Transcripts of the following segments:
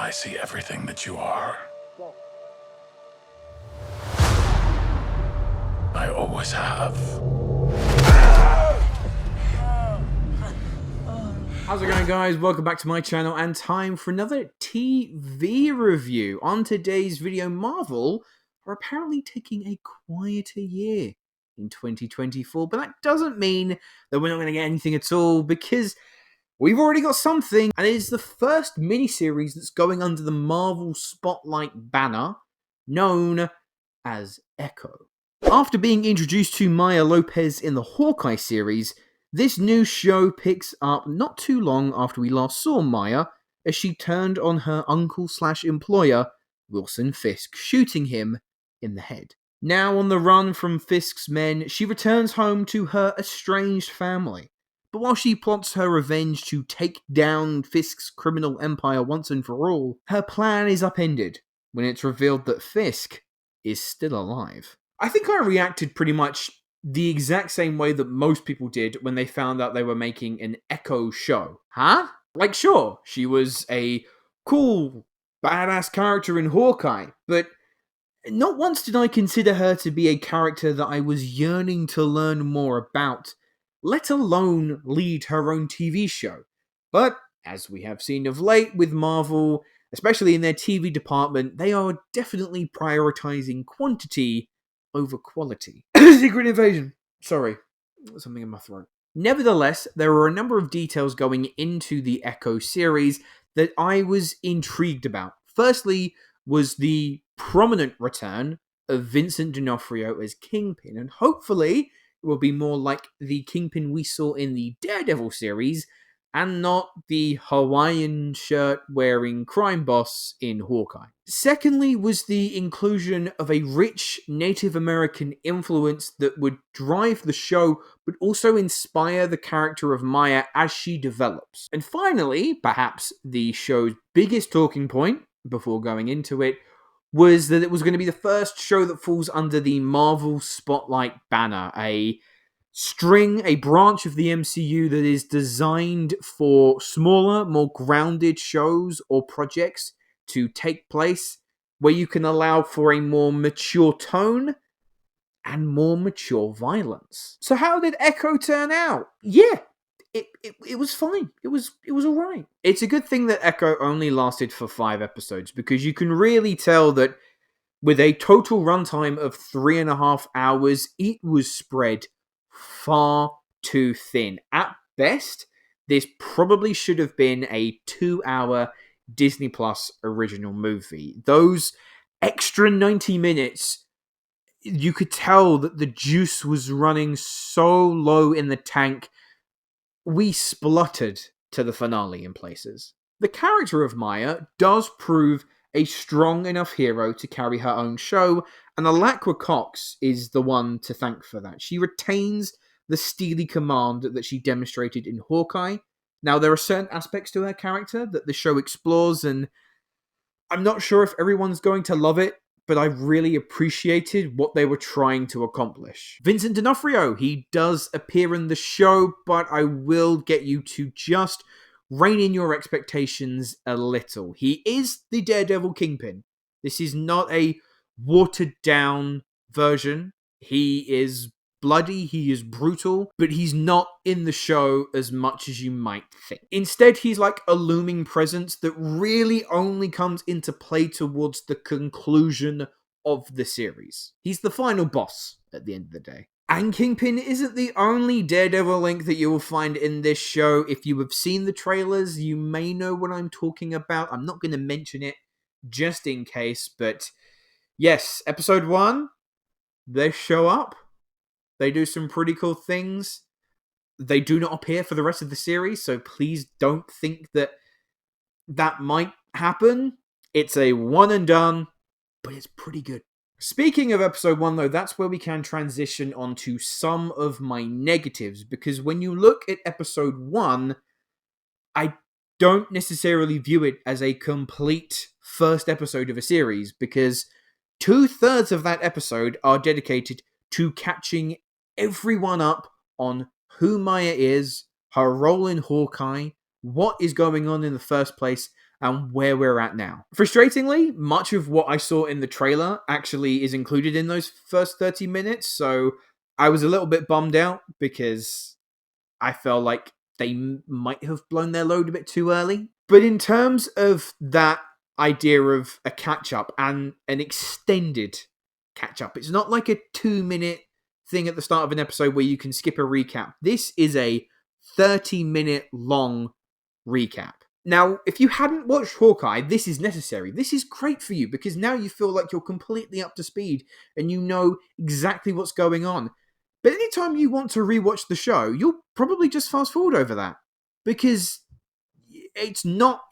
I see everything that you are. I always have. How's it going, guys? Welcome back to my channel and time for another TV review. On today's video, Marvel are apparently taking a quieter year in 2024, but that doesn't mean that we're not going to get anything at all, because we've already got something, and it is the first miniseries that's going under the Marvel Spotlight banner, known as Echo. After being introduced to Maya Lopez in the Hawkeye series, this new show picks up not too long after we last saw Maya, as she turned on her uncle/employer, Wilson Fisk, shooting him in the head. Now on the run from Fisk's men, she returns home to her estranged family. But while she plots her revenge to take down Fisk's criminal empire once and for all, her plan is upended when it's revealed that Fisk is still alive. I think I reacted pretty much the exact same way that most people did when they found out they were making an Echo show. Huh? Like, sure, she was a cool, badass character in Hawkeye, but not once did I consider her to be a character that I was yearning to learn more about, let alone lead her own TV show. But, as we have seen of late with Marvel, especially in their TV department, they are definitely prioritizing quantity over quality. Secret Invasion. Sorry, something in my throat. Nevertheless, there were a number of details going into the Echo series that I was intrigued about. Firstly was the prominent return of Vincent D'Onofrio as Kingpin, and hopefully it will be more like the Kingpin we saw in the Daredevil series, and not the Hawaiian shirt-wearing crime boss in Hawkeye. Secondly was the inclusion of a rich Native American influence that would drive the show, but also inspire the character of Maya as she develops. And finally, perhaps the show's biggest talking point, before going into it, was that it was going to be the first show that falls under the Marvel Spotlight banner, a branch of the MCU that is designed for smaller, more grounded shows or projects to take place, where you can allow for a more mature tone and more mature violence. So how did Echo turn out? Yeah, it was fine. It was alright. It's a good thing that Echo only lasted for 5 episodes, because you can really tell that with a total runtime of 3.5 hours, it was spread far too thin. At best, this probably should have been a 2-hour Disney Plus original movie. Those extra 90 minutes, you could tell that the juice was running so low in the tank, we spluttered to the finale in places. The character of Maya does prove a strong enough hero to carry her own show, and Alaqua Cox is the one to thank for that. She retains the steely command that she demonstrated in Hawkeye. Now, there are certain aspects to her character that the show explores, and I'm not sure if everyone's going to love it, but I really appreciated what they were trying to accomplish. Vincent D'Onofrio, he does appear in the show, but I will get you to just rein in your expectations a little. He is the Daredevil Kingpin. This is not a watered-down version. He is bloody, he is brutal, but he's not in the show as much as you might think. Instead, he's like a looming presence that really only comes into play towards the conclusion of the series. He's the final boss at the end of the day. And Kingpin isn't the only Daredevil link that you will find in this show. If you have seen the trailers, you may know what I'm talking about. I'm not going to mention it just in case, but yes, episode 1, they show up. They do some pretty cool things. They do not appear for the rest of the series, so please don't think that that might happen. It's a one and done, but it's pretty good. Speaking of episode 1, though, that's where we can transition onto some of my negatives, because when you look at episode 1, I don't necessarily view it as a complete first episode of a series, because 2/3 of that episode are dedicated to catching everyone up on who Maya is, her role in Hawkeye, what is going on in the first place, and where we're at now. Frustratingly, much of what I saw in the trailer actually is included in those first 30 minutes, so I was a little bit bummed out because I felt like they might have blown their load a bit too early. But in terms of that idea of a catch-up and an extended catch-up, it's not like a 2-minute thing at the start of an episode where you can skip a recap. This is a 30-minute long recap. Now, if you hadn't watched Hawkeye, this is necessary. This is great for you because now you feel like you're completely up to speed and you know exactly what's going on. But anytime you want to rewatch the show, you'll probably just fast forward over that because it's not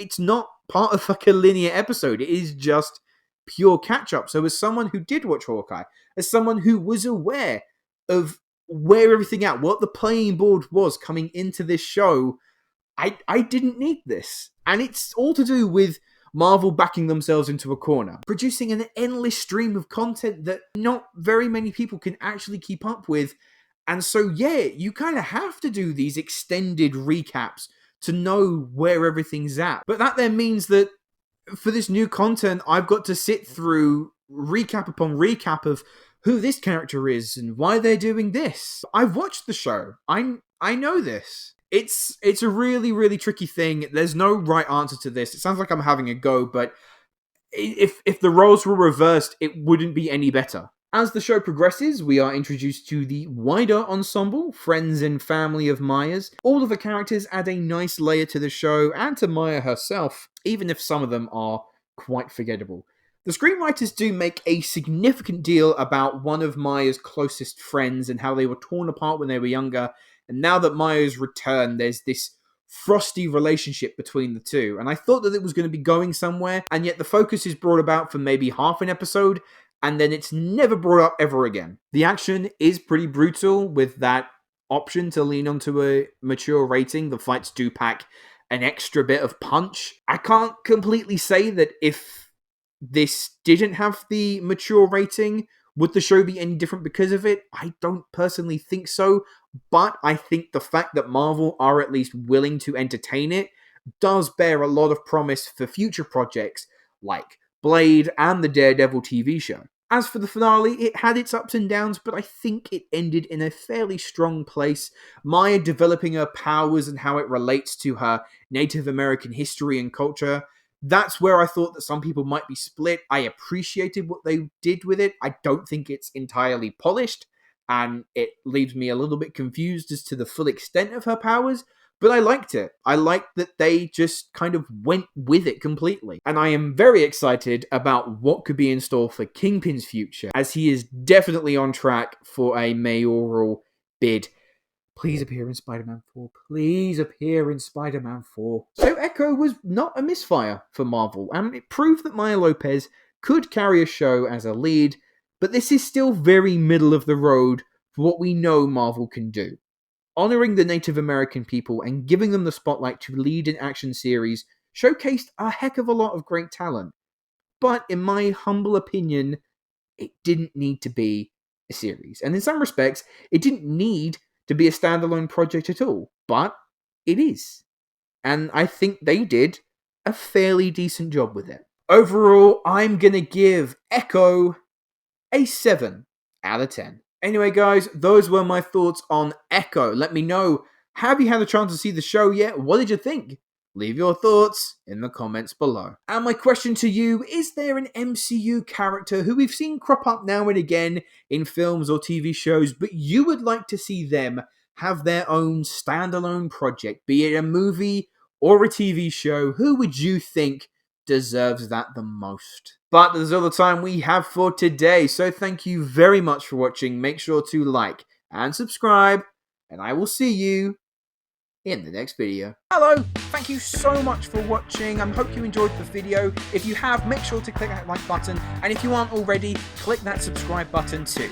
part of like a linear episode. It is just pure catch-up. So as someone who did watch Hawkeye, as someone who was aware of where everything at, what the playing board was coming into this show, I didn't need this. And it's all to do with Marvel backing themselves into a corner, producing an endless stream of content that not very many people can actually keep up with. And so, yeah, you kind of have to do these extended recaps to know where everything's at. But that then means that for this new content, I've got to sit through recap upon recap of who this character is and why they're doing this. I've watched the show. I know this. It's a really, really tricky thing. There's no right answer to this. It sounds like I'm having a go, but if the roles were reversed, it wouldn't be any better. As the show progresses, we are introduced to the wider ensemble, friends and family of Maya's. All of the characters add a nice layer to the show and to Maya herself, even if some of them are quite forgettable. The screenwriters do make a significant deal about one of Maya's closest friends and how they were torn apart when they were younger, and now that Maya's returned, there's this frosty relationship between the two. And I thought that it was going to be going somewhere, and yet the focus is brought about for maybe half an episode, and then it's never brought up ever again. The action is pretty brutal with that option to lean onto a mature rating. The fights do pack an extra bit of punch. I can't completely say that if this didn't have the mature rating, would the show be any different because of it? I don't personally think so, but I think the fact that Marvel are at least willing to entertain it does bear a lot of promise for future projects like Blade and the Daredevil TV show. As for the finale, it had its ups and downs, but I think it ended in a fairly strong place. Maya developing her powers and how it relates to her Native American history and culture. That's where I thought that some people might be split. I appreciated what they did with it. I don't think it's entirely polished, and it leaves me a little bit confused as to the full extent of her powers, but I liked it. I liked that they just kind of went with it completely. And I am very excited about what could be in store for Kingpin's future, as he is definitely on track for a mayoral bid. Please appear in Spider-Man 4. Please appear in Spider-Man 4. So Echo was not a misfire for Marvel, and it proved that Maya Lopez could carry a show as a lead, but this is still very middle of the road for what we know Marvel can do. Honoring the Native American people and giving them the spotlight to lead an action series showcased a heck of a lot of great talent. But in my humble opinion, it didn't need to be a series. And in some respects, it didn't need to be a standalone project at all, but it is. And I think they did a fairly decent job with it. Overall, I'm gonna give Echo a 7 out of 10. Anyway, guys, those were my thoughts on Echo. Let me know, have you had a chance to see the show yet? What did you think? Leave your thoughts in the comments below. And my question to you, is there an MCU character who we've seen crop up now and again in films or TV shows, but you would like to see them have their own standalone project, be it a movie or a TV show? Who would you think deserves that the most? But that's all the time we have for today, so thank you very much for watching. Make sure to like and subscribe, and I will see you in the next video. Hello, thank you so much for watching. I hope you enjoyed the video. If you have, make sure to click that like button, and if you aren't already, click that subscribe button too.